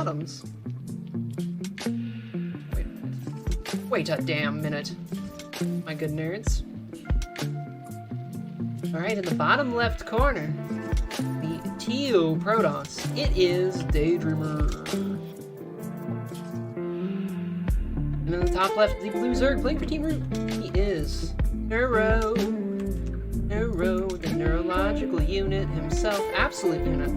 bottoms. Wait a minute. Wait a damn minute. My good nerds. Alright, in the bottom left corner, the Teal Protoss. It is Daydreamer. And in the top left, the Blue Zerg playing for Team Root. He is Neuro. Neuro, the neurological unit himself. Absolute unit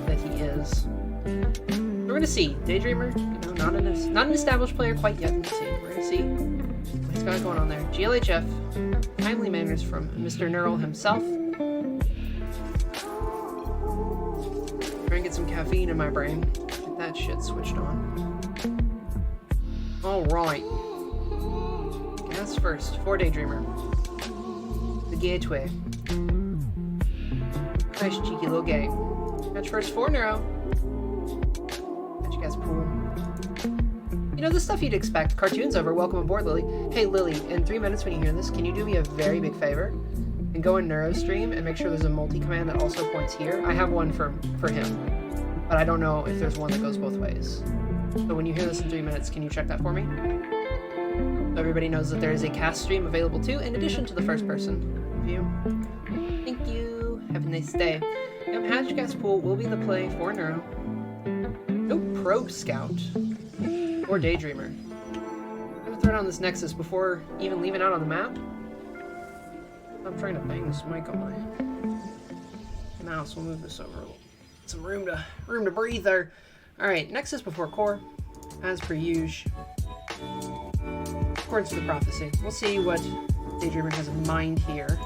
that he is. We're gonna see. Daydreamer, you know, not an established player quite yet. We're gonna see what he's got going on there. GLHF, timely manners from Mr. Neuro himself. Try and get some caffeine in my brain. Get that shit switched on. Alright. Gas first for Daydreamer. The gateway. Nice cheeky little gate. Match first for Neuro. Match gas pool. You know, the stuff you'd expect. Cartoons over. Welcome aboard, Lily. Hey, Lily, in 3 minutes when you hear this, can you do me a very big favor? And go in Neuro stream and make sure there's a multi-command that also points here. I have one for him, but I don't know if there's one that goes both ways. So when you hear this in 3 minutes, can you check that for me? So everybody knows that there is a cast stream available too, in addition to the first person view. Thank you. Have a nice day. Yep, Hatch Gas Pool will be the play for Neuro. No Probe Scout or Daydreamer. I'm gonna throw down this Nexus before even leaving out on the map. I'm trying to bang this mic on my mouse. We'll move this over a little. Some room to breathe there. Alright, Nexus before core, as per usual. According to the prophecy. We'll see what Daydreamer has in mind here.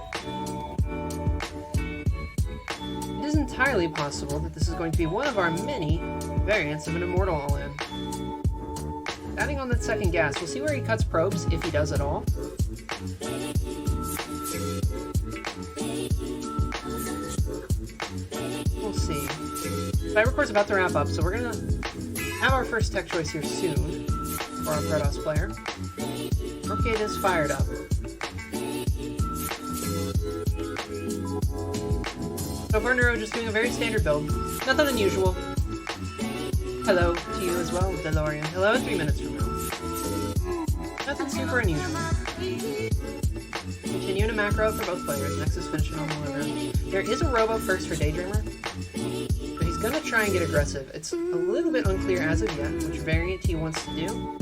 It is entirely possible that this is going to be one of our many variants of an Immortal all-in. Adding on that second gas, we'll see where he cuts probes, if he does at all. We'll see. Cybercore's about to wrap up, so we're gonna have our first tech choice here soon for our Protoss player. Rootkate is fired up. So far, Neuro just doing a very standard build. Nothing unusual. Hello to you as well, DeLorean. Hello in 3 minutes from now. Nothing super unusual. Continuing a macro for both players. Nexus finishing on the liver. There is a robo first for Daydreamer. But he's gonna try and get aggressive. It's a little bit unclear as of yet which variant he wants to do.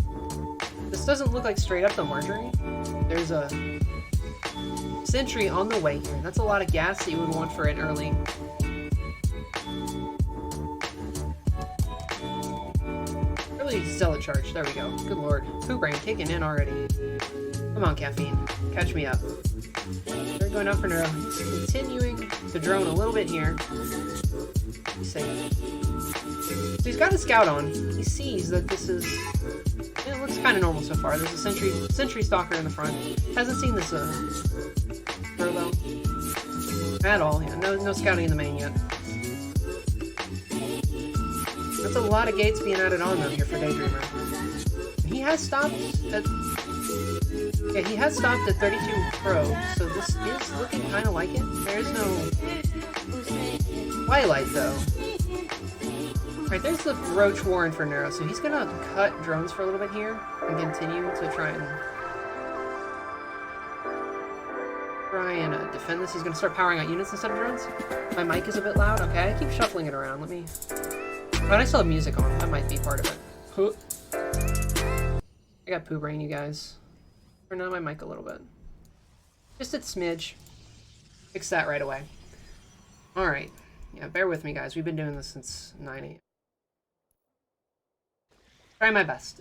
This doesn't look like straight up the Marjorie. There's a sentry on the way here. That's a lot of gas that you would want for an early. Zealot charge. There we go. Good lord. Poo brain kicking in already. Come on, caffeine. Catch me up. They're going up for Neuro. He's continuing to drone a little bit here. He's safe. So he's got a scout on. He sees that this is... It looks kind of normal so far. There's a sentry stalker in the front. Hasn't seen this furlough at all. Yeah, no scouting in the main yet. That's a lot of gates being added on though here for Daydreamer. He has stopped at... Yeah, he has stopped at 32 probes, so this is looking kind of like it. There's no Twilight though. Alright, there's the Roach Warren for Neuro, so he's gonna cut drones for a little bit here and continue to try and defend this. He's gonna start powering out units instead of drones. My mic is a bit loud. Okay, I keep shuffling it around. Let me... But I still have music on. That might be part of it. I got poo brain, you guys. Turn down my mic a little bit. Just a smidge. Fix that right away. Alright. Yeah, bear with me, guys. We've been doing this since 9 a.m. Try my best.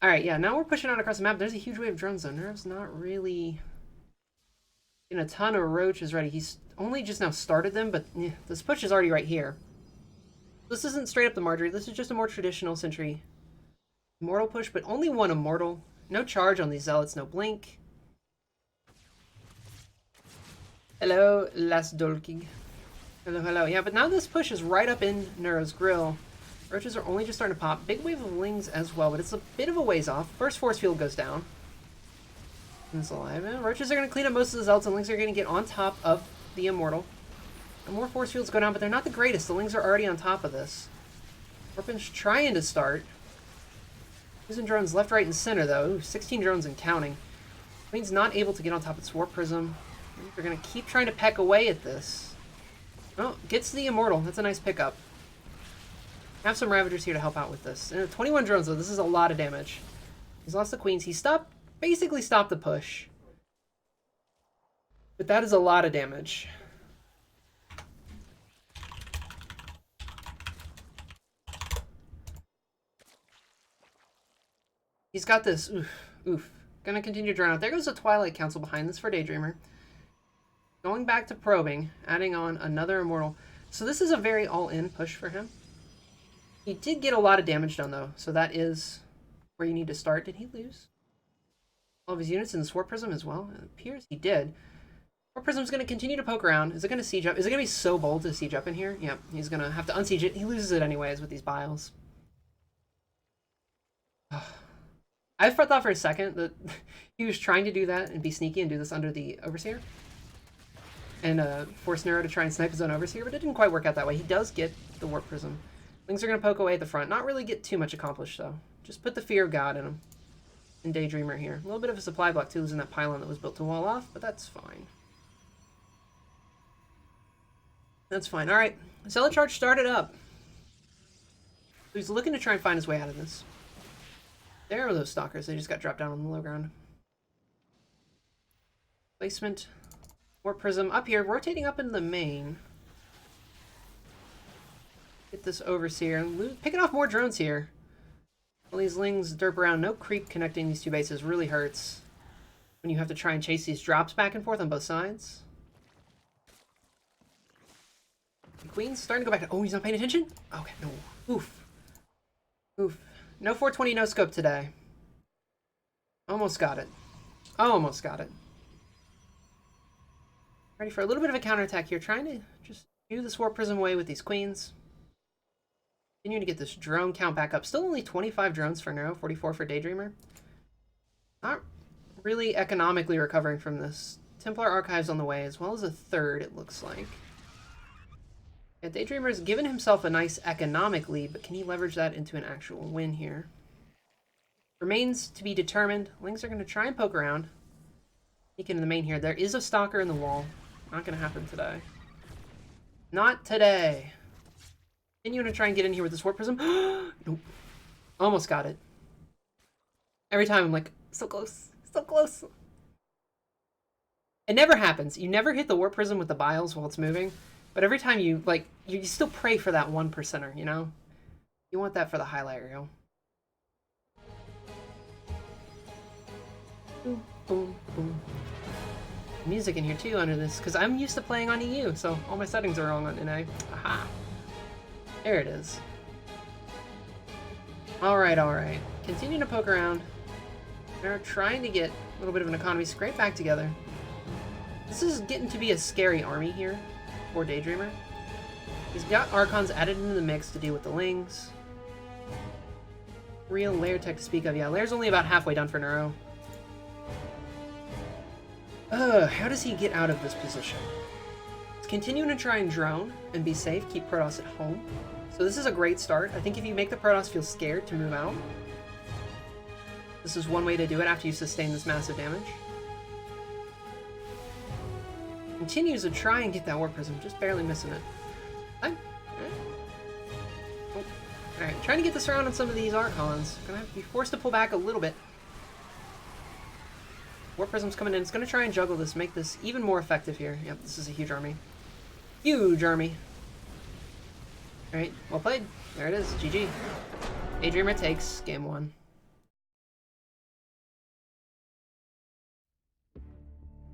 Alright, yeah, now we're pushing out across the map. There's a huge wave of drones, though. Nerve's not really... in a ton of roaches ready. He's only just now started them, but yeah, this push is already right here. This isn't straight up the Marjorie. This is just a more traditional sentry Immortal push, but only one Immortal. No charge on these Zealots, no blink. Hello, Las Dolkig. Hello, hello. Yeah, but now this push is right up in Neuro's grill. Roaches are only just starting to pop. Big wave of Lings as well, but it's a bit of a ways off. First force field goes down. It's alive. Roaches are going to clean up most of the Zealots, and Lings are going to get on top of the Immortal. And more force fields go down, but they're not the greatest. The Lings are already on top of this. Orphan's trying to start. Using drones left, right, and center, though. Ooh, 16 drones and counting. Queen's not able to get on top of its Warp Prism. They're going to keep trying to peck away at this. Oh, gets the Immortal. That's a nice pickup. Have some Ravagers here to help out with this. 21 drones, though. This is a lot of damage. He's lost the Queens. He basically stopped the push. But that is a lot of damage. He's got this. Oof. Oof. Gonna continue to drown out. There goes the Twilight Council behind this for Daydreamer. Going back to probing, adding on another Immortal. So this is a very all-in push for him. He did get a lot of damage done, though, so that is where you need to start. Did he lose all of his units in the Warp Prism as well? It appears he did. Warp Prism's going to continue to poke around. Is it going to siege up? Is it going to be so bold to siege up in here? Yep, he's going to have to unsiege it. He loses it anyways with these biles. I thought for a second that he was trying to do that and be sneaky and do this under the Overseer. And force Neuro to try and snipe his own Overseer, but it didn't quite work out that way. He does get the Warp Prism. Things are going to poke away at the front. Not really get too much accomplished, though. Just put the Fear of God in him. And Daydreamer here. A little bit of a supply block, too, losing that pylon that was built to wall off, but that's fine. That's fine. All right. Zealot Charge started up. He's looking to try and find his way out of this. There are those Stalkers. They just got dropped down on the low ground. Placement. Warp Prism up here, rotating up into the main. Get this Overseer. Picking off more drones here. All these Lings derp around. No creep connecting these two bases really hurts when you have to try and chase these drops back and forth on both sides. The Queen's starting to go back. Oh, he's not paying attention? Okay, no. Oof. Oof. No 420 no scope today. Almost got it. Almost got it. Ready for a little bit of a counterattack here. Trying to just do this Warp Prism away with these Queens. Continuing to get this drone count back up. Still only 25 drones for Neuro, 44 for Daydreamer. Not really economically recovering from this. Templar Archives on the way, as well as a third, it looks like. Yeah, Daydreamer's given himself a nice economic lead, but can he leverage that into an actual win here? Remains to be determined. Lings are going to try and poke around. Sneak into the main here. There is a Stalker in the wall. Not going to happen today. Not today. Continuing to try and get in here with this Warp Prism. Nope. Almost got it. Every time I'm like, so close. So close. It never happens. You never hit the Warp Prism with the biles while it's moving. But every time you, like, you still pray for that 1%er, you know? You want that for the highlight reel. Boom, boom, boom. Music in here, too, under this, because I'm used to playing on EU, so all my settings are wrong on NA. Aha! There it is. Alright, alright. Continue to poke around. They're trying to get a little bit of an economy scraped back together. This is getting to be a scary army here for Daydreamer. He's got Archons added into the mix to deal with the Lings. Real Lair tech to speak of. Yeah, Lair's only about halfway done for Neuro. How does he get out of this position? He's continuing to try and drone and be safe, keep Protoss at home. So this is a great start. I think if you make the Protoss feel scared to move out, this is one way to do it after you sustain this massive damage. Continues to try and get that Warp Prism, just barely missing it. Alright, trying to get this around on some of these Archons. Gonna have to be forced to pull back a little bit. Warp Prism's coming in. It's gonna try and juggle this, make this even more effective here. Yep, this is a huge army. Huge army. Alright, well played. There it is. GG. Daydreamer takes game 1.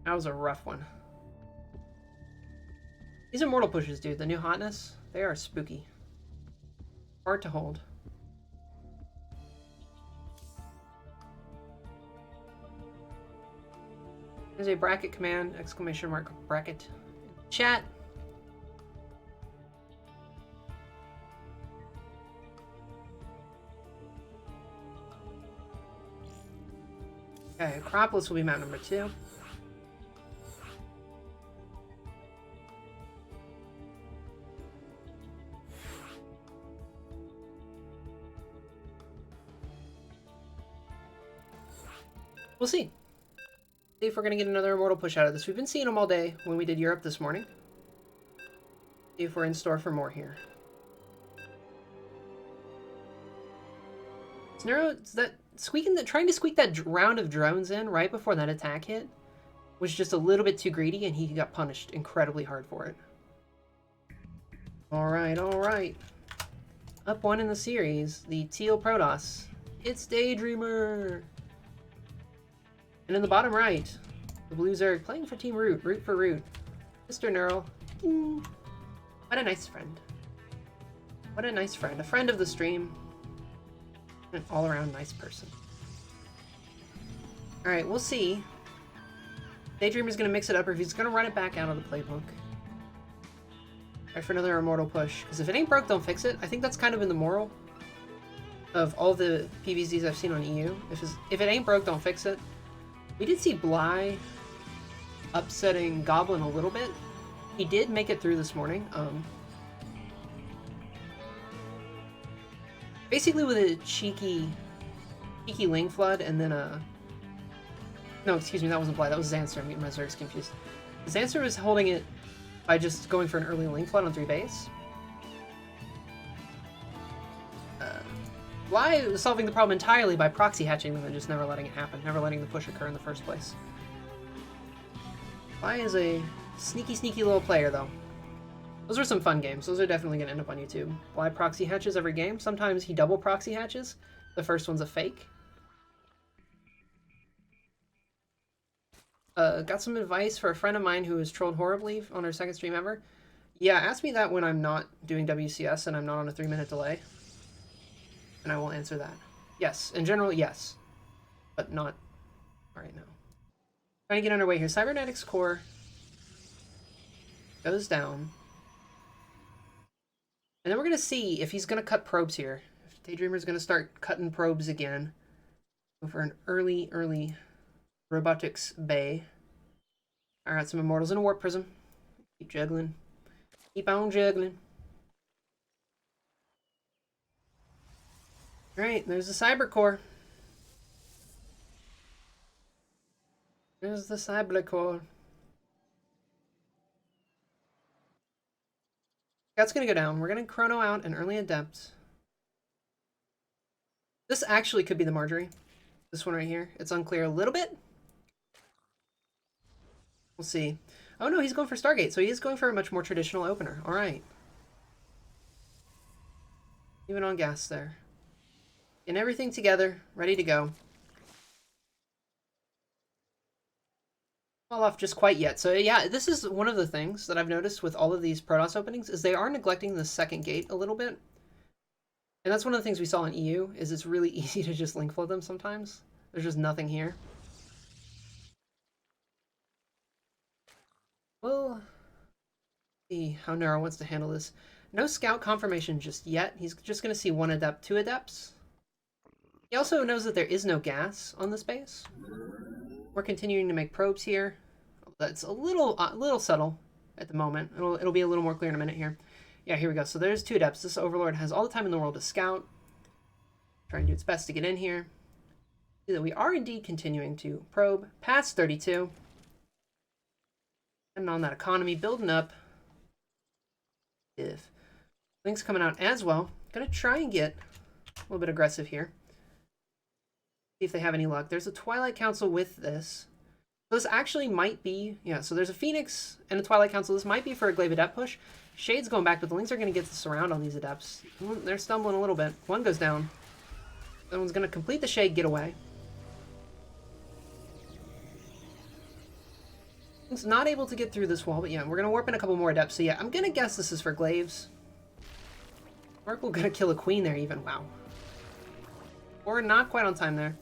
That was a rough one. These Immortal pushes, dude, the new hotness, they are spooky. Hard to hold. There's a bracket command, exclamation mark bracket. Chat. Okay, Acropolis will be map number 2. We'll see. See if we're gonna get another Immortal push out of this. We've been seeing them all day when we did Europe this morning. See if we're in store for more here. Neuro, that trying to squeak that round of drones in right before that attack hit was just a little bit too greedy, and he got punished incredibly hard for it. All right, all right. Up one in the series, the Teal Protoss. It's Daydreamer. And in the bottom right, the blue Zerg playing for Team Root, root for root. Mr. Neuro. What a nice friend. What a nice friend. A friend of the stream. An all-around nice person. Alright, we'll see. Daydreamer's gonna mix it up, or if he's gonna run it back out of the playbook. Try for another Immortal push. Because if it ain't broke, don't fix it. I think that's kind of in the moral of all the PvZs I've seen on EU. If it ain't broke, don't fix it. We did see Bly upsetting Goblin a little bit. He did make it through this morning. Basically with a cheeky Ling Flood and then a... No, excuse me, that wasn't Bly, that was Xanser. I'm getting my Zergs confused. Xanser was holding it by just going for an early Ling Flood on 3 base. Bly was solving the problem entirely by proxy hatching them and just never letting it happen, never letting the push occur in the first place. Bly is a sneaky, sneaky little player, though. Those are some fun games. Those are definitely going to end up on YouTube. Bly proxy hatches every game. Sometimes he double proxy hatches. The first one's a fake. Got some advice for a friend of mine who was trolled horribly on her second stream ever. Yeah, ask me that when I'm not doing WCS and I'm not on a 3-minute delay. And I will answer that. Yes, in general, yes. But not right now. Trying to get underway here. Cybernetics core goes down. And then we're going to see if he's going to cut probes here. If Daydreamer's going to start cutting probes again. Go for an early robotics bay. Alright, some Immortals and a Warp Prism. Keep juggling. Keep on juggling. Alright, there's the Cyber Core. There's the Cyber Core. That's gonna go down. We're gonna Chrono out an early Adept. This actually could be the Marjorie. This one right here. It's unclear a little bit. We'll see. Oh no, he's going for Stargate, so he is going for a much more traditional opener. Alright. Even on gas there. Getting everything together, ready to go. Fall off just quite yet. So yeah, this is one of the things that I've noticed with all of these Protoss openings is they are neglecting the second gate a little bit. And that's one of the things we saw in EU, is it's really easy to just link flood them sometimes. There's just nothing here. We'll see how Neuro wants to handle this. No scout confirmation just yet. He's just going to see 1 Adept, 2 Adepts. He also knows that there is no gas on this base. We're continuing to make probes here. That's a little subtle at the moment. It'll be a little more clear in a minute here. Yeah, here we go. So there's 2 Adepts. This Overlord has all the time in the world to scout. Try and do its best to get in here. See that we are indeed continuing to probe past 32. And on that economy, building up. If Link's coming out as well. Gonna try and get a little bit aggressive here. See if they have any luck. There's a Twilight Council with this. So this actually might be, yeah, so there's a Phoenix and a Twilight Council. This might be for a Glaive Adept push. Shade's going back, but the Lynx are going to get the surround on these Adepts. They're stumbling a little bit. One goes down. The one's going to complete the Shade getaway. It's not able to get through this wall, but yeah, we're going to warp in a couple more Adepts. So yeah, I'm going to guess this is for Glaives. Oracle going to kill a Queen there even. Wow. Or not quite on time there.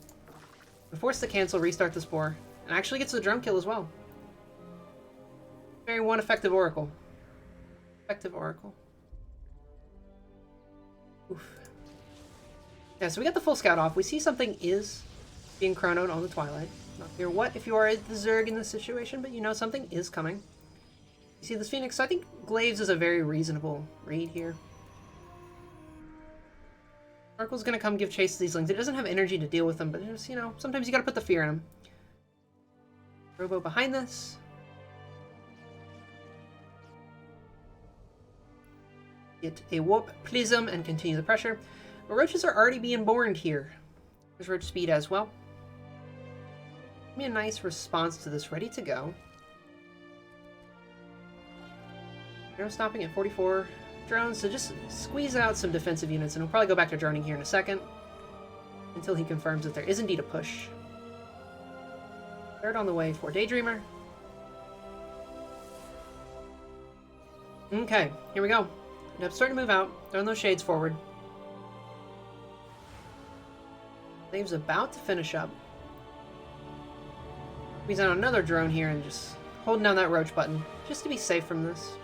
We're forced to cancel, restart the Spore, and actually gets the drum kill as well. Very one effective Oracle. Effective Oracle. Oof. Yeah, so we got the full scout off. We see something is being chronoed on the Twilight. Not clear what if you are the Zerg in this situation, but you know something is coming. You see this Phoenix, so I think Glaives is a very reasonable read here. Sparkle's gonna come give chase to these lings. It doesn't have energy to deal with them, but just, you know, sometimes you gotta put the fear in them. Robo behind this. Get a warp prism and continue the pressure. But roaches are already being born here. There's roach speed as well. Give me a nice response to this. Ready to go. Neuro stopping at 44 drones, so just squeeze out some defensive units, and we'll probably go back to droning here in a second until he confirms that there is indeed a push. Third on the way for Daydreamer. Okay, here we go. Yep, starting to move out. Throwing those shades forward. Dave's about to finish up. He's on another drone here and just holding down that roach button just to be safe from this.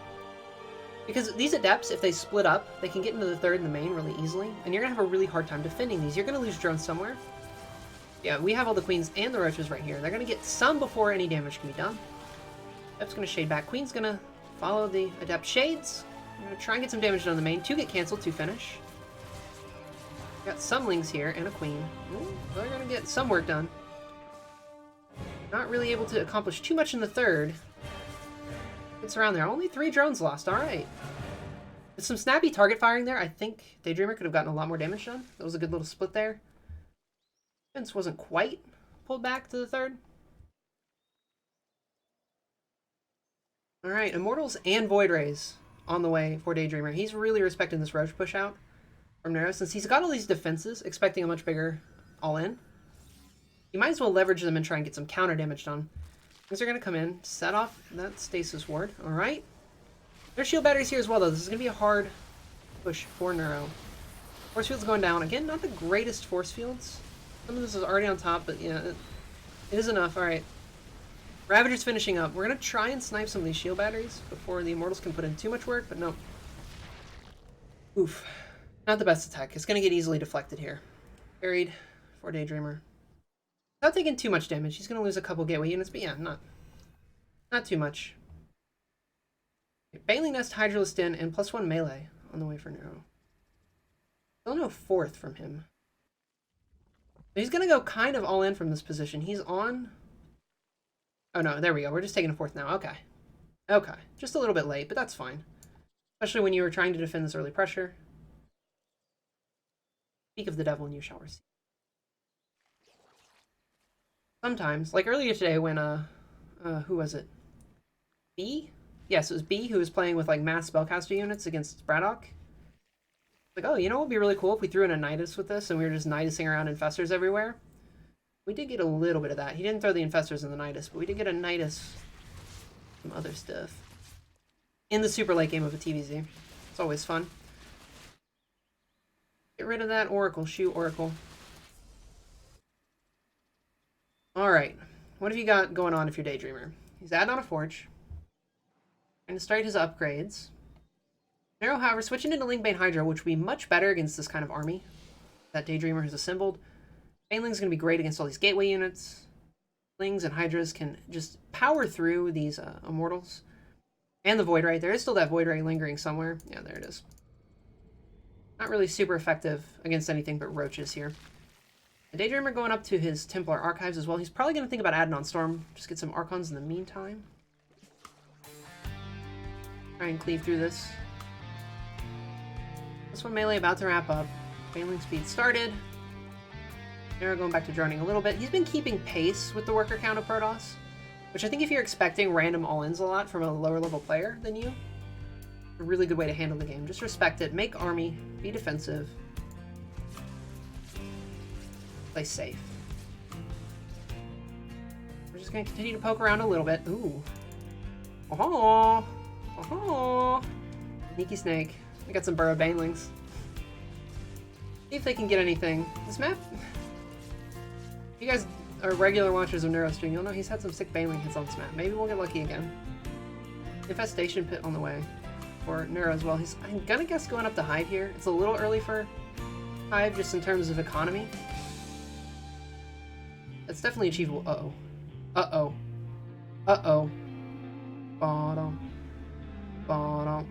Because these adepts, if they split up, they can get into the third and the main really easily, and you're going to have a really hard time defending these. You're going to lose drones somewhere. Yeah, we have all the queens and the roaches right here. They're going to get some before any damage can be done. Adept's going to shade back. Queen's going to follow the adept shades. I'm going to try and get some damage done on the main. 2 get canceled, 2 finish. Got some lings here and a queen. Ooh, they're going to get some work done. Not really able to accomplish too much in the third. It's around there. Only 3 drones lost. Alright. With some snappy target firing there, I think Daydreamer could have gotten a lot more damage done. That was a good little split there. Defense wasn't quite pulled back to the third. Alright, Immortals and Void Rays on the way for Daydreamer. He's really respecting this Roach push out from Neuro, since he's got all these defenses, expecting a much bigger all-in. You might as well leverage them and try and get some counter damage done. Things are going to come in, set off that stasis ward. Alright. There's shield batteries here as well, though. This is going to be a hard push for Neuro. Force field's going down. Again, not the greatest force fields. Some of this is already on top, but yeah, it is enough. Alright. Ravager's finishing up. We're going to try and snipe some of these shield batteries before the Immortals can put in too much work, but no. Oof. Not the best attack. It's going to get easily deflected here. Buried for Daydreamer. Not taking too much damage. He's going to lose a couple gateway units, but yeah, not too much. Baneling Nest, Hydralisk Den, and +1 melee on the way for Neuro. Still no 4th from him. So he's going to go kind of all in from this position. He's on... Oh no, there we go. We're just taking a 4th now. Okay. Okay. Just a little bit late, but that's fine. Especially when you were trying to defend this early pressure. Speak of the devil and you shall receive. Sometimes, like earlier today when, who was it? B? Yes, it was B who was playing with, like, mass spellcaster units against Braddock. Like, oh, you know what would be really cool if we threw in a Nidus with this and we were just Nidusing around Infestors everywhere? We did get a little bit of that. He didn't throw the Infestors in the Nidus, but we did get a Nidus. Some other stuff. In the super late game of a TvZ. It's always fun. Get rid of that Oracle. Shoot Oracle. Alright. What have you got going on if you're Daydreamer? He's adding on a Forge. Trying to start his upgrades. Neuro, however, switching into Lingbane Hydra, which will be much better against this kind of army that Daydreamer has assembled. Baneling's going to be great against all these gateway units. Lings and Hydras can just power through these Immortals. And the Void Ray. There is still that Void Ray lingering somewhere. Yeah, there it is. Not really super effective against anything but roaches here. The Daydreamer going up to his Templar Archives as well. He's probably going to think about adding on Storm. Just get some Archons in the meantime. Try and cleave through this. This one melee about to wrap up. Baneling speed started. Neuro going back to droning a little bit. He's been keeping pace with the worker count of Protoss, which I think if you're expecting random all-ins a lot from a lower level player than you, a really good way to handle the game. Just respect it. Make army. Be defensive. Play safe. We're just going to continue to poke around a little bit. Ooh. Oh. Oh. Sneaky snake. We got some burrowed banelings. See if they can get anything. This map... If you guys are regular watchers of Neuro stream, you'll know he's had some sick baneling hits on this map. Maybe we'll get lucky again. Infestation Pit on the way for Neuro as well. I'm gonna guess going up to Hive here. It's a little early for Hive just in terms of economy. It's definitely achievable. Uh-oh. Uh-oh. Uh-oh. Bottom. Bottom.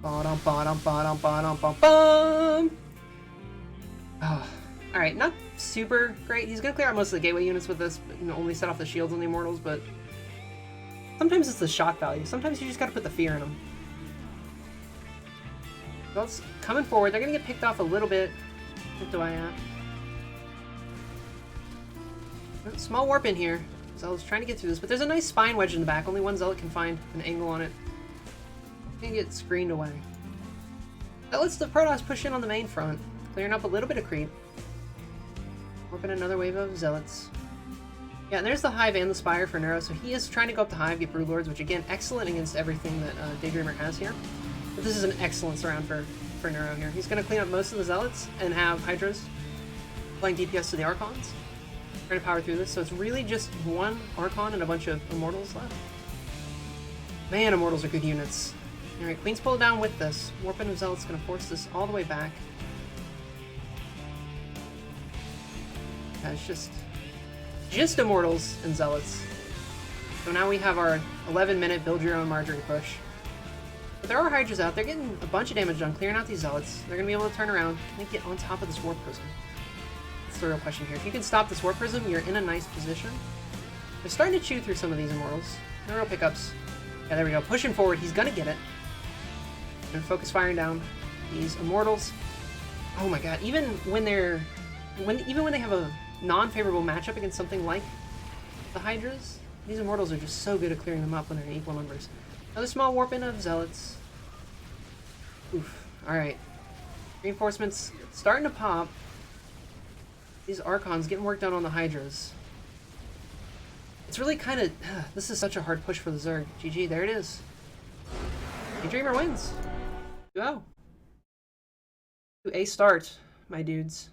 Bottom, bottom, bottom, bottom, bottom, bottom. Oh, alright, not super great. He's gonna clear out most of the gateway units with this, but only set off the shields on the Immortals, but sometimes it's the shock value. Sometimes you just gotta put the fear in them. Zealots coming forward. They're gonna get picked off a little bit. What do I at? Small warp in here. Zealot's trying to get through this, but there's a nice spine wedge in the back. Only one Zealot can find an angle on it. Gonna get screened away. That lets the Protoss push in on the main front, clearing up a little bit of creep. Warping another wave of Zealots. Yeah, and there's the Hive and the Spire for Neuro, so he is trying to go up the Hive, get Broodlords, which again, excellent against everything that Daydreamer has here. But this is an excellent surround for Neuro here. He's going to clean up most of the Zealots and have Hydras applying DPS to the Archons. Trying to power through this, so it's really just one Archon and a bunch of Immortals left. Man, Immortals are good units. Alright, Queen's pulled down with this. Warping of Zealot's going to force this all the way back. Yeah, it's just Immortals and Zealots. So now we have our 11-minute build your own Marjorie push. But there are Hydras out. They're getting a bunch of damage done, clearing out these Zealots. They're going to be able to turn around and get on top of this Warp Prism. That's the real question here. If you can stop this Warp Prism, you're in a nice position. They're starting to chew through some of these Immortals. No real pickups. Yeah, there we go. Pushing forward. He's going to get it. And focus firing down these Immortals. Oh my god. Even when they have a non-favorable matchup against something like the Hydras, these Immortals are just so good at clearing them up when they're in equal numbers. Another small warp in of Zealots. Oof. Alright. Reinforcements starting to pop. These Archons getting work done on the Hydras. It's really kind of... this is such a hard push for the Zerg. GG, there it is. Daydreamer wins. Go. To a start, my dudes.